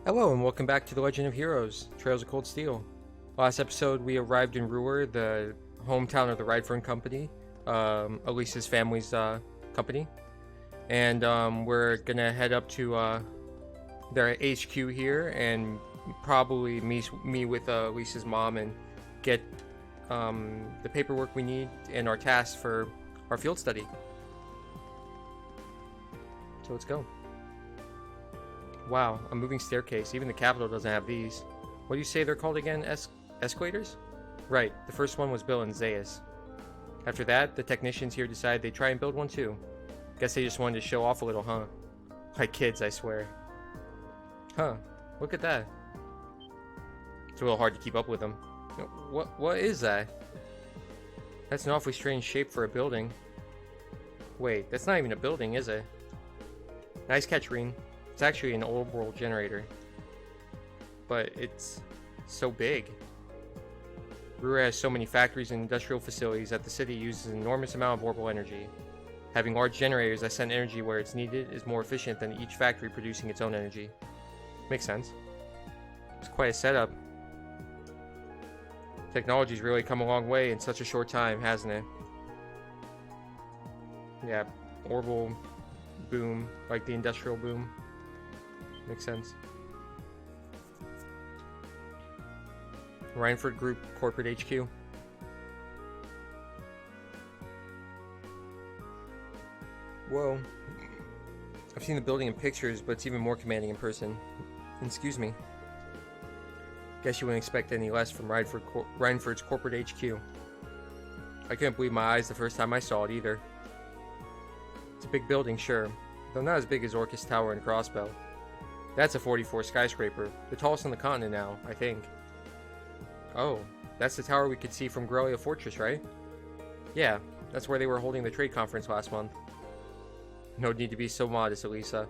Hello and welcome back to The Legend of Heroes, Trails of Cold Steel. Last episode we arrived in Roer, the hometown of the Rydfern Company, Elisa's family's company. And we're gonna head up to their HQ here and probably meet with Elisa's mom and get the paperwork we need and our tasks for our field study. So let's go. Wow, a moving staircase. Even the capital doesn't have these. What do you say they're called again? Escalators? Right, the first one was built in Zayas. After that, the technicians here decided they'd try and build one too. Guess they just wanted to show off a little, huh? Like kids, I swear. Huh, look at that. It's a little hard to keep up with them. What is that? That's an awfully strange shape for a building. Wait, that's not even a building, is it? Nice catch, Reen. It's actually an old world generator. But it's so big. Roer has so many factories and industrial facilities that the city uses an enormous amount of orbital energy. Having large generators that send energy where it's needed is more efficient than each factory producing its own energy. Makes sense. It's quite a setup. Technology's really come a long way in such a short time, hasn't it? Yeah, orbital boom, like the industrial boom. Makes sense. Reinford Group Corporate HQ. Whoa. I've seen the building in pictures, but it's even more commanding in person. Excuse me. Guess you wouldn't expect any less from Reinford's Corporate HQ. I couldn't believe my eyes the first time I saw it either. It's a big building, sure, though not as big as Orcus Tower and Crossbow. That's a 44 skyscraper, the tallest on the continent now, I think. Oh, that's the tower we could see from Grellia Fortress, right? Yeah, that's where they were holding the trade conference last month. No need to be so modest, Elisa.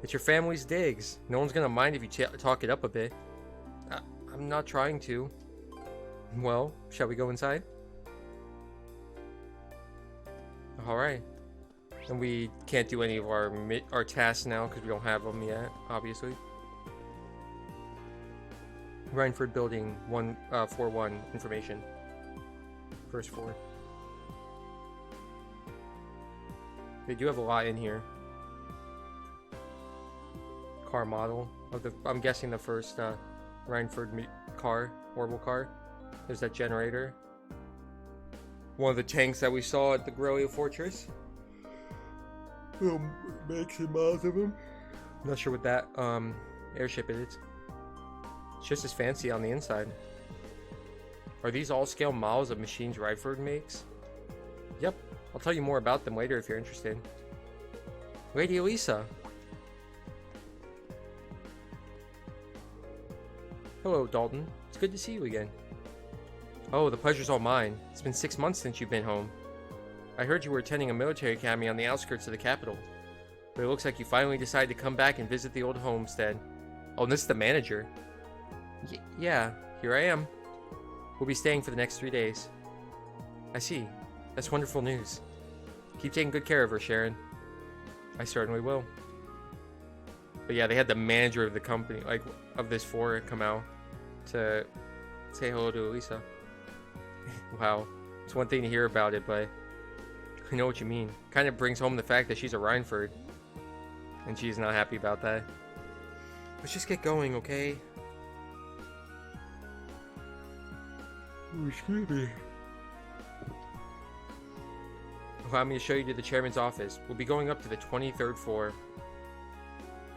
It's your family's digs. No one's gonna mind if you talk it up a bit. I'm not trying to. Well, shall we go inside? Alright. And we can't do any of our tasks now because we don't have them yet, obviously. Reinford Building 141 information. First floor. They do have a lot in here. Car model of the. I'm guessing the first Reinford car, orbital car. There's that generator. One of the tanks that we saw at the Grellia Fortress. Makes some miles of them. I'm not sure what that airship is. It's just as fancy on the inside. Are these all-scale models of machines Reinford makes? Yep, I'll tell you more about them later if you're interested. Lady Elisa! Hello, Dalton. It's good to see you again. Oh, the pleasure's all mine. It's been 6 months since you've been home. I heard you were attending a military academy on the outskirts of the capital. But it looks like you finally decided to come back and visit the old homestead. Oh, and this is the manager. Yeah, here I am. We'll be staying for the next 3 days. I see. That's wonderful news. Keep taking good care of her, Sharon. I certainly will. But yeah, they had the manager of the company, like, of this floor come out to say hello to Elisa. Wow. It's one thing to hear about it, but I know what you mean. Kind of brings home the fact that she's a Reinford. And she's not happy about that. Let's just get going, okay? Oh, excuse me. Allow me to show you to the chairman's office. We'll be going up to the 23rd floor.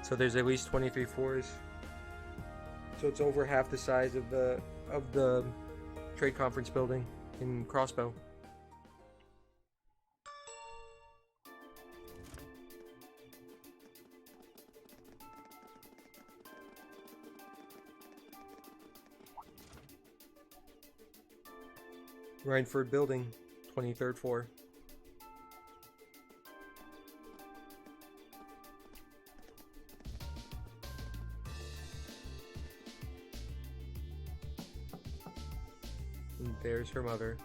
So there's at least 23 floors. So it's over half the size of the trade conference building in Crossbow. Reinford Building, 23rd floor. And there's her mother.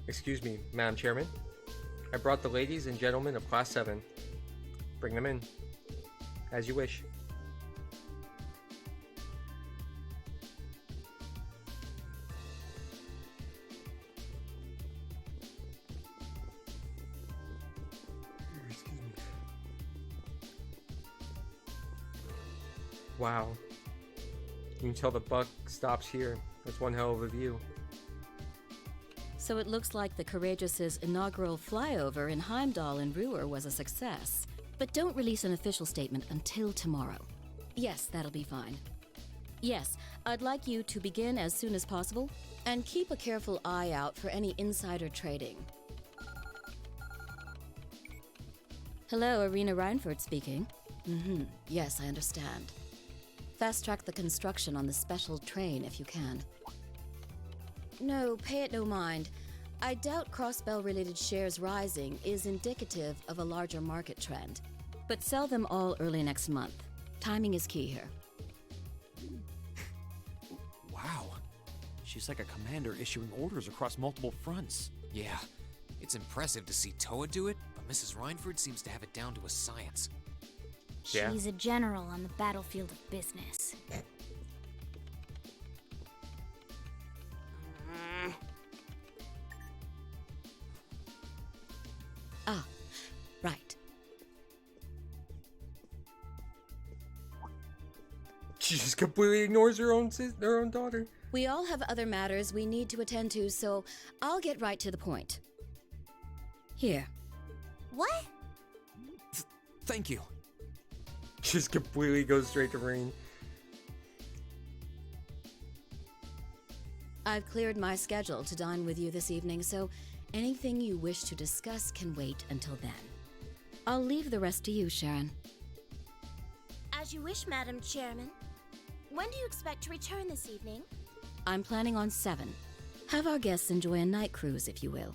Excuse me, Madam Chairman. I brought the ladies and gentlemen of Class 7. Bring them in. As you wish. Wow. You can tell the buck stops here. That's one hell of a view. So it looks like the Courageous's inaugural flyover in Heimdall and Roer was a success. But don't release an official statement until tomorrow. Yes, that'll be fine. Yes, I'd like you to begin as soon as possible, and keep a careful eye out for any insider trading. Hello, Irina Reinford speaking. Yes, I understand. Fast-track the construction on the special train if you can. No, pay it no mind. I doubt Crossbell-related shares rising is indicative of a larger market trend. But sell them all early next month. Timing is key here. Wow. She's like a commander issuing orders across multiple fronts. Yeah, it's impressive to see Toa do it, but Mrs. Reinford seems to have it down to a science. Yeah. She's a general on the battlefield of business. Ah, right. She just completely ignores her own daughter. We all have other matters we need to attend to, so I'll get right to the point. Here. What? Thank you. Just completely goes straight to Rain. I've cleared my schedule to dine with you this evening, so anything you wish to discuss can wait until then. I'll leave the rest to you, Sharon. As you wish, Madam Chairman. When do you expect to return this evening? I'm planning on 7. Have our guests enjoy a night cruise, if you will.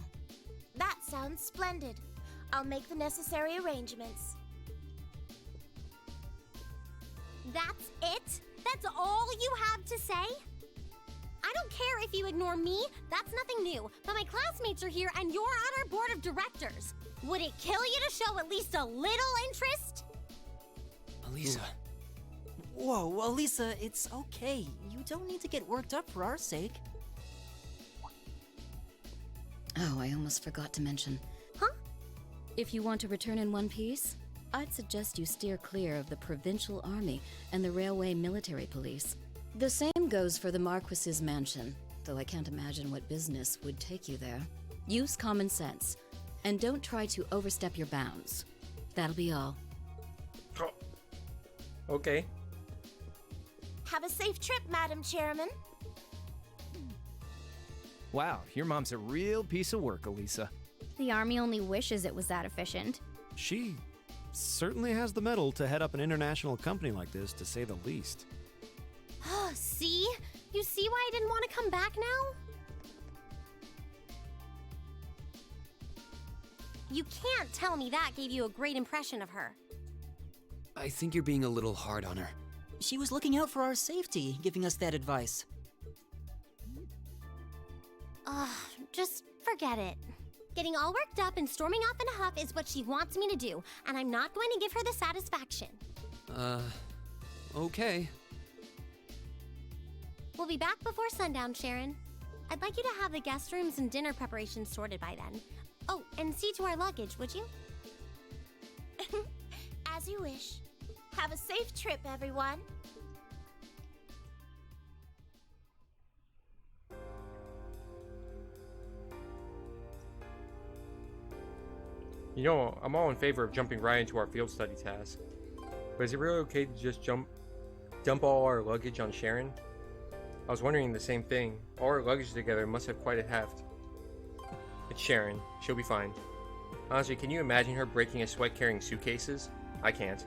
That sounds splendid. I'll make the necessary arrangements. That's it? That's all you have to say? I don't care if you ignore me, that's nothing new, but my classmates are here and you're on our board of directors. Would it kill you to show at least a little interest? Elisa. Whoa, Elisa, it's okay. You don't need to get worked up for our sake. Oh, I almost forgot to mention. Huh? If you want to return in one piece, I'd suggest you steer clear of the Provincial Army and the Railway Military Police. The same goes for the Marquis's mansion, though I can't imagine what business would take you there. Use common sense, and don't try to overstep your bounds. That'll be all. Oh. Okay. Have a safe trip, Madam Chairman. Wow, your mom's a real piece of work, Elisa. The army only wishes it was that efficient. She certainly has the mettle to head up an international company like this, to say the least. See? You see why I didn't want to come back now? You can't tell me that gave you a great impression of her. I think you're being a little hard on her. She was looking out for our safety, giving us that advice. Just forget it. Getting all worked up and storming off in a huff is what she wants me to do, and I'm not going to give her the satisfaction. Okay. We'll be back before sundown, Sharon. I'd like you to have the guest rooms and dinner preparations sorted by then. Oh, and see to our luggage, would you? As you wish. Have a safe trip, everyone. You know, I'm all in favor of jumping right into our field study task. But is it really okay to just dump all our luggage on Sharon? I was wondering the same thing. All our luggage together must have quite a heft. It's Sharon. She'll be fine. Honestly, can you imagine her breaking a sweat carrying suitcases? I can't.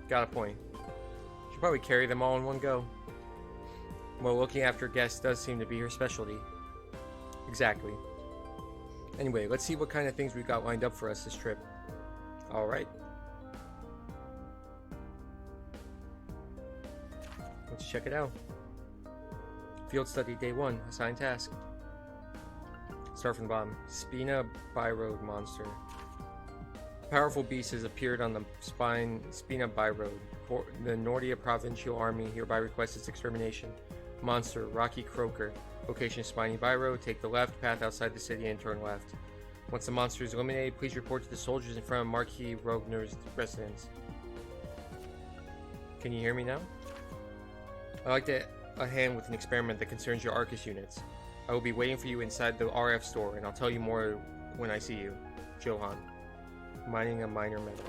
Got a point. She'll probably carry them all in one go. Well, looking after guests does seem to be her specialty. Exactly. Anyway, let's see what kind of things we've got lined up for us this trip. Alright. Let's check it out. Field study day 1, assigned task. Start from the bottom. Spina Byroad monster. Powerful beast has appeared on the Spina Byroad. The Nordia Provincial Army hereby requests its extermination. Monster, Rocky Croaker. Location Spiny Byroad. Take the left path outside the city and turn left. Once the monster is eliminated, please report to the soldiers in front of Marquis Rogner's residence. Can you hear me now? I'd like a hand with an experiment that concerns your Arcus units. I will be waiting for you inside the RF store, and I'll tell you more when I see you. Johan. Mining a minor metal.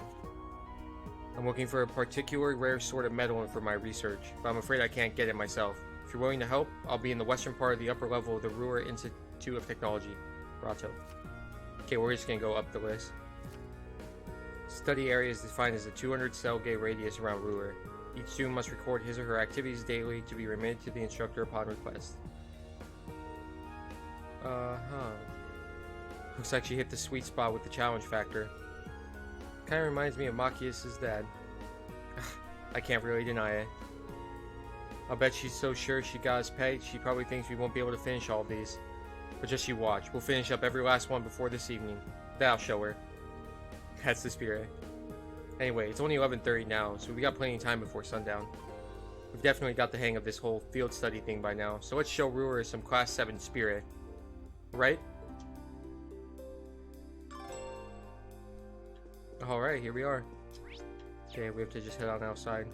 I'm looking for a particular rare sort of metal for my research, but I'm afraid I can't get it myself. If you're willing to help, I'll be in the western part of the upper level of the Roer Institute of Technology. Rato. Okay, we're just gonna go up the list. Study area is defined as a 200 cell gate radius around Roer. Each student must record his or her activities daily to be remitted to the instructor upon request. Looks like she hit the sweet spot with the challenge factor. Kinda reminds me of Machias's dad. I can't really deny it. I'll bet she's so sure she got us pegged, she probably thinks we won't be able to finish all these. But just you watch, we'll finish up every last one before this evening. That'll show her. That's the spirit. Anyway, it's only 11:30 now, so we got plenty of time before sundown. We've definitely got the hang of this whole field study thing by now, so let's show Roer some Class 7 spirit. Right? Alright, here we are. Okay, we have to just head on outside.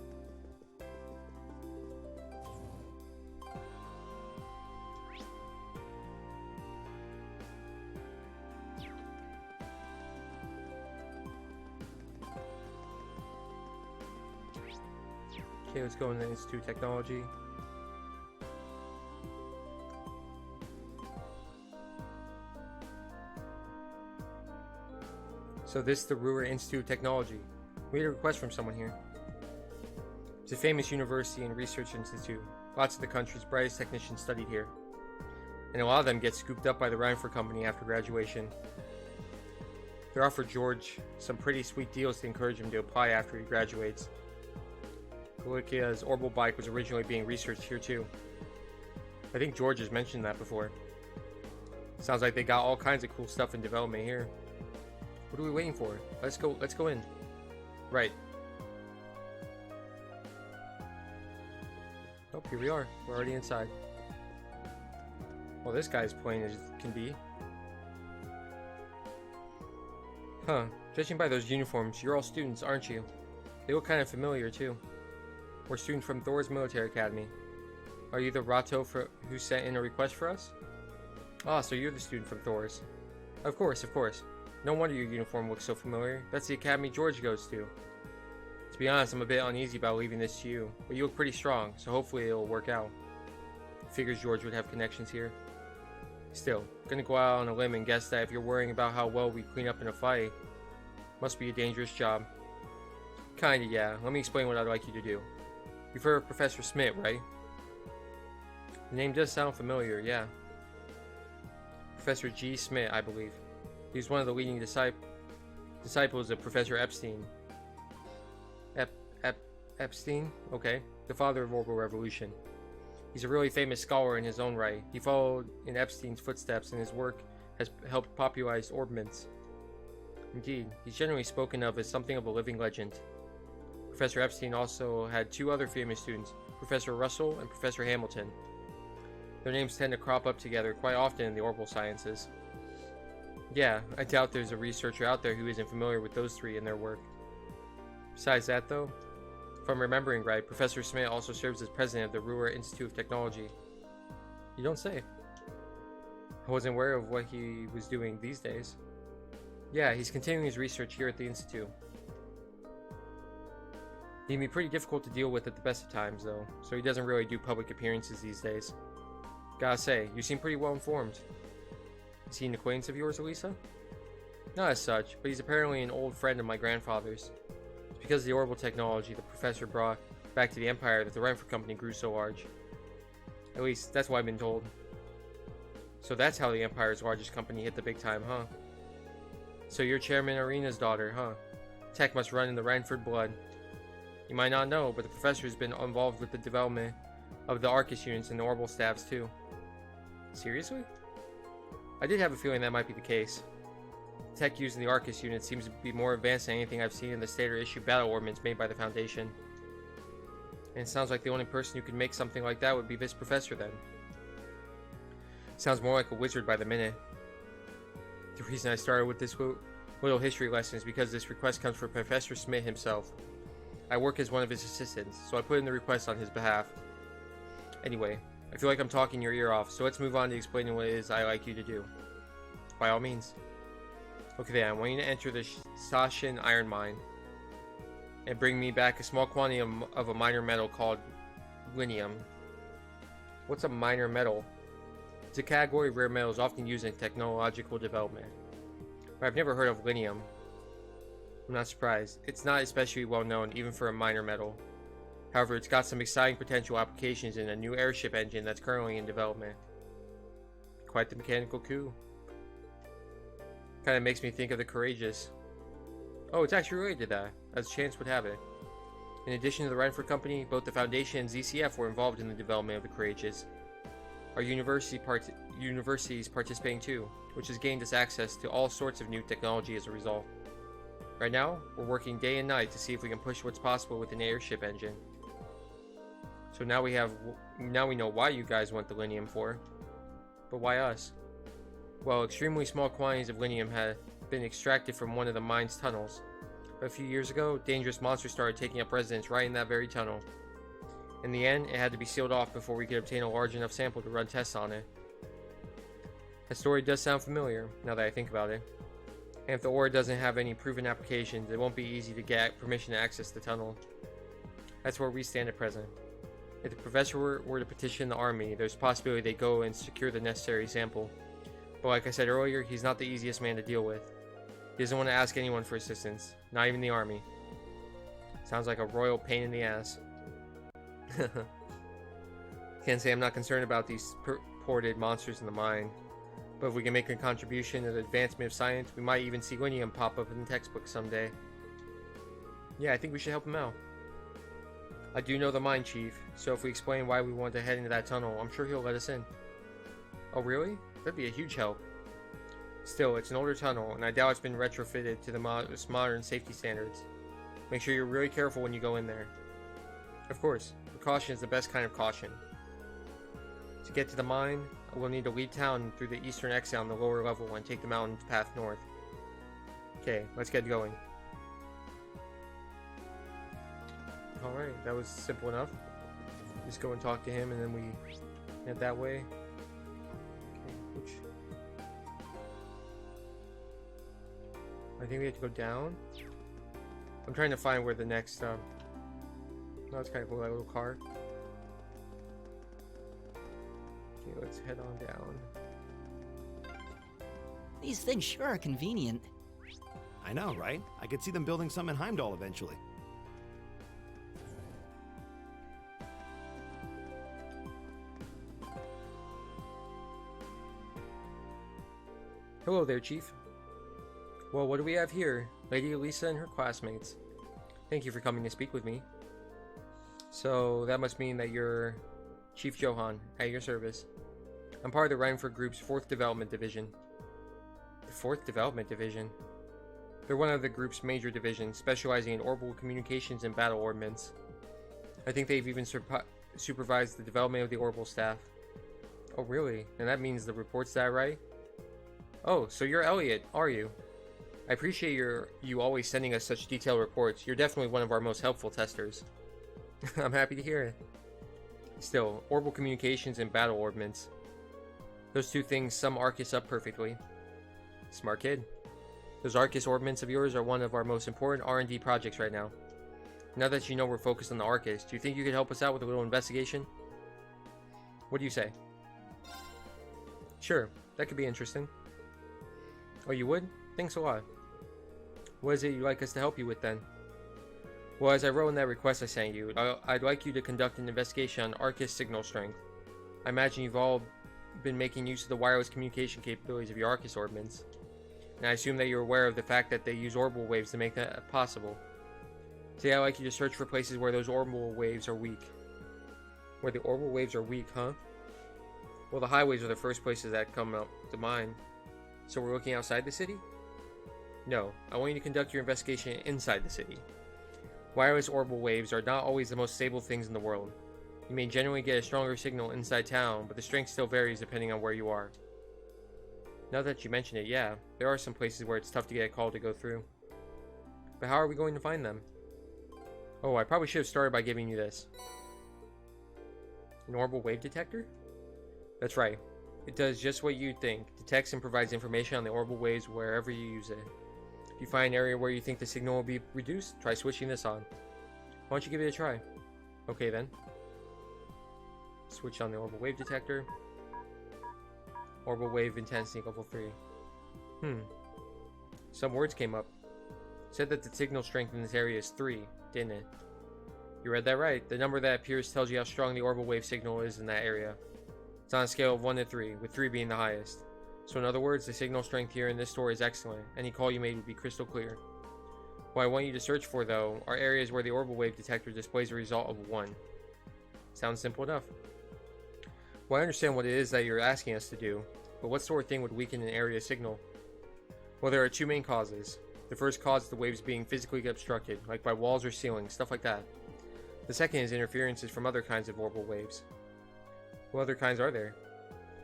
Okay, let's go into Institute Technology. So this is the Roer Institute of Technology. We had a request from someone here. It's a famous university and research institute. Lots of the country's brightest technicians studied here. And a lot of them get scooped up by the Reinford Company after graduation. They offer George some pretty sweet deals to encourage him to apply after he graduates. Galikia's orbital bike was originally being researched here too. I think George has mentioned that before. Sounds like they got all kinds of cool stuff in development here. What are we waiting for? Let's go in. Right. Oh, here we are. We're already inside. Well, this guy's plain as can be. Huh. Judging by those uniforms, you're all students, aren't you? They look kind of familiar, too. We're students from Thor's Military Academy. Are you the Rato who sent in a request for us? Ah, so you're the student from Thor's. Of course, of course. No wonder your uniform looks so familiar. That's the academy George goes to. To be honest, I'm a bit uneasy about leaving this to you, but you look pretty strong, so hopefully it'll work out. Figures George would have connections here. Still, gonna go out on a limb and guess that if you're worrying about how well we clean up in a fight, must be a dangerous job. Kinda, yeah. Let me explain what I'd like you to do. You've heard of Professor Smith, right? The name does sound familiar, yeah. Professor G. Smith, I believe. He was one of the leading disciples of Professor Epstein. Epstein? Okay. The father of orbital revolution. He's a really famous scholar in his own right. He followed in Epstein's footsteps, and his work has helped popularize orbitants. Indeed, he's generally spoken of as something of a living legend. Professor Epstein also had two other famous students, Professor Russell and Professor Hamilton. Their names tend to crop up together quite often in the orbital sciences. Yeah, I doubt there's a researcher out there who isn't familiar with those three and their work. Besides that, though, if I'm remembering right, Professor Smith also serves as president of the Roer Institute of Technology. You don't say. I wasn't aware of what he was doing these days. Yeah, he's continuing his research here at the Institute. He can be pretty difficult to deal with at the best of times, though, so he doesn't really do public appearances these days. Gotta say, you seem pretty well informed. Is he an acquaintance of yours, Elisa? Not as such, but he's apparently an old friend of my grandfather's. It's because of the orbital technology the professor brought back to the Empire that the Reinford Company grew so large. At least, that's what I've been told. So that's how the Empire's largest company hit the big time, huh? So you're Chairman Arena's daughter, huh? Tech must run in the Reinford blood. You might not know, but the professor has been involved with the development of the Arcus units and the orbital staffs too. Seriously? I did have a feeling that might be the case. The tech used in the Arcus unit seems to be more advanced than anything I've seen in the standard-issue battle ordnance made by the Foundation. And it sounds like the only person who could make something like that would be this professor then. Sounds more like a wizard by the minute. The reason I started with this little history lesson is because this request comes from Professor Smith himself. I work as one of his assistants, so I put in the request on his behalf. Anyway, I feel like I'm talking your ear off, so let's move on to explaining what it is I like you to do. By all means. Okay then, I want you to enter the Sashin iron mine and bring me back a small quantity of a minor metal called linium. What's a minor metal? It's a category of rare metals often used in technological development. But I've never heard of linium. I'm not surprised. It's not especially well known even for a minor metal. However, it's got some exciting potential applications in a new airship engine that's currently in development. Quite the mechanical coup. Kind of makes me think of the Courageous. Oh, it's actually related to that, as chance would have it. In addition to the Renford Company, both the Foundation and ZCF were involved in the development of the Courageous. Our universities participating too, which has gained us access to all sorts of new technology as a result. Right now, we're working day and night to see if we can push what's possible with an airship engine. So now we know why you guys want the linium for. But why us? Well, extremely small quantities of linium had been extracted from one of the mine's tunnels. But a few years ago, dangerous monsters started taking up residence right in that very tunnel. In the end, it had to be sealed off before we could obtain a large enough sample to run tests on it. That story does sound familiar, now that I think about it. And if the ore doesn't have any proven applications, it won't be easy to get permission to access the tunnel. That's where we stand at present. If the professor were to petition the army, there's a possibility they go and secure the necessary sample. But like I said earlier, he's not the easiest man to deal with. He doesn't want to ask anyone for assistance, not even the army. Sounds like a royal pain in the ass. Can't say I'm not concerned about these purported monsters in the mine. But if we can make a contribution to the advancement of science, we might even see linium pop up in the textbook someday. Yeah, I think we should help him out. I do know the mine chief, so if we explain why we want to head into that tunnel, I'm sure he'll let us in. Oh really? That'd be a huge help. Still, it's an older tunnel, and I doubt it's been retrofitted to the most modern safety standards. Make sure you're really careful when you go in there. Of course, precaution is the best kind of caution. To get to the mine, we'll need to leave town through the eastern exit on the lower level and take the mountain path north. Okay, let's get going. Alright, that was simple enough. Just go and talk to him and then we head that way. Okay, which... I think we have to go down. I'm trying to find where the next, no, it's kind of cool, that little car. Okay, let's head on down. These things sure are convenient. I know, right? I could see them building some in Heimdall eventually. Hello there, Chief. Well, what do we have here? Lady Elisa and her classmates. Thank you for coming to speak with me. So, that must mean that you're Chief Johan, at your service. I'm part of the Reinford Group's 4th Development Division. The 4th Development Division? They're one of the group's major divisions, specializing in orbital communications and battle ordnance. I think they've even supervised the development of the orbital staff. Oh really? And that means the reports that I write? Oh, so you're Elliot, are you? I appreciate you always sending us such detailed reports. You're definitely one of our most helpful testers. I'm happy to hear it. Still, orbital communications and battle ordnance. Those two things sum Arcus up perfectly. Smart kid. Those Arcus ordnance of yours are one of our most important R&D projects right now. Now that you know we're focused on the Arcus, do you think you could help us out with a little investigation? What do you say? Sure, that could be interesting. Oh, you would? Thanks a lot. What is it you'd like us to help you with then? Well, as I wrote in that request I sent you, I'd like you to conduct an investigation on Arcus signal strength. I imagine you've all been making use of the wireless communication capabilities of your Arcus ordnance. And I assume that you're aware of the fact that they use orbital waves to make that possible. Today I'd like you to search for places where those orbital waves are weak. Where the orbital waves are weak, huh? Well, the highways are the first places that come up to mind. So we're looking outside the city? No, I want you to conduct your investigation inside the city. Wireless orbital waves are not always the most stable things in the world. You may generally get a stronger signal inside town, but the strength still varies depending on where you are. Now that you mention it, yeah, there are some places where it's tough to get a call to go through. But how are we going to find them? Oh, I probably should have started by giving you this. An orbital wave detector? That's right. It does just what you'd think. Detects and provides information on the orbital waves wherever you use it. If you find an area where you think the signal will be reduced, try switching this on. Why don't you give it a try? Okay then. Switch on the orbital wave detector. Orbital wave intensity level 3. Some words came up. It said that the signal strength in this area is 3, didn't it? You read that right. The number that appears tells you how strong the orbital wave signal is in that area. It's on a scale of 1 to 3, with 3 being the highest. So in other words, the signal strength here in this store is excellent. Any call you made would be crystal clear. What I want you to search for, though, are areas where the orbital wave detector displays a result of 1. Sounds simple enough. Well, I understand what it is that you're asking us to do, but what sort of thing would weaken an area signal? Well, there are 2 main causes. The first cause is the waves being physically obstructed, like by walls or ceilings, stuff like that. The second is interferences from other kinds of orbital waves. What other kinds are there?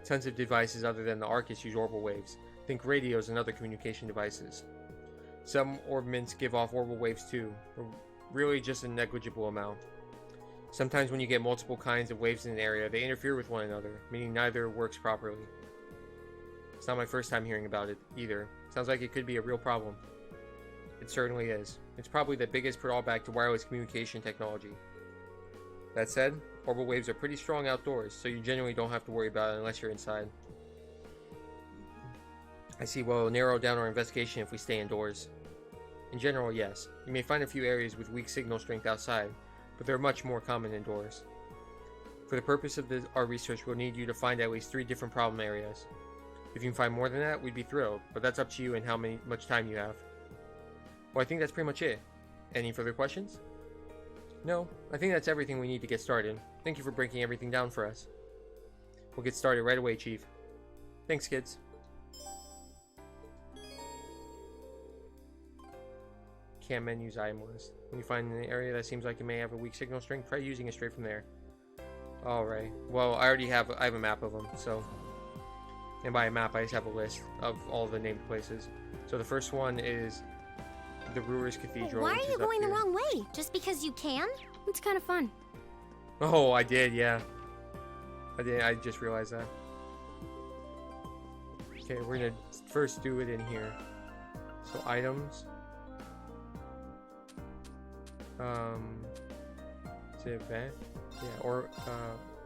Tons of devices other than the Arcus use orbital waves. Think radios and other communication devices. Some orbitants give off orbital waves too, but really just a negligible amount. Sometimes when you get multiple kinds of waves in an area, they interfere with one another, meaning neither works properly. It's not my first time hearing about it, either. Sounds like it could be a real problem. It certainly is. It's probably the biggest drawback to wireless communication technology. That said, orbital waves are pretty strong outdoors, so you generally don't have to worry about it unless you're inside. I see we'll narrow down our investigation if we stay indoors. In general, yes. You may find a few areas with weak signal strength outside, but they're much more common indoors. For the purpose of our research, we'll need you to find at least 3 different problem areas. If you can find more than that, we'd be thrilled, but that's up to you and how much time you have. Well, I think that's pretty much it. Any further questions? No, I think that's everything we need to get started. Thank you for breaking everything down for us. We'll get started right away, Chief. Thanks, kids. Can't menus item list. When you find an area that seems like it may have a weak signal strength, try using it straight from there. Alright. Well, I have a map of them, so... And by a map, I just have a list of all the named places. So the first one is the Roer's Cathedral. Why are you going the wrong way? Just because you can? It's kind of fun. Oh, I did, yeah. I just realized that. Okay, we're gonna first do it in here. So items. Is it event? Yeah, or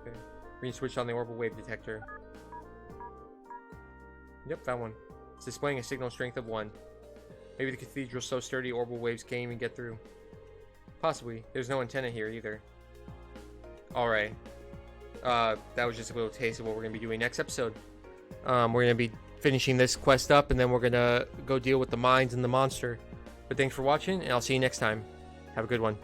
okay. We're gonna switch on the orbital wave detector. Yep, found one. It's displaying a signal strength of 1. Maybe the cathedral's so sturdy orbital waves can't even get through. Possibly. There's no antenna here either. Alright. That was just a little taste of what we're going to be doing next episode. We're going to be finishing this quest up, and then we're going to go deal with the mines and the monster. But thanks for watching, and I'll see you next time. Have a good one.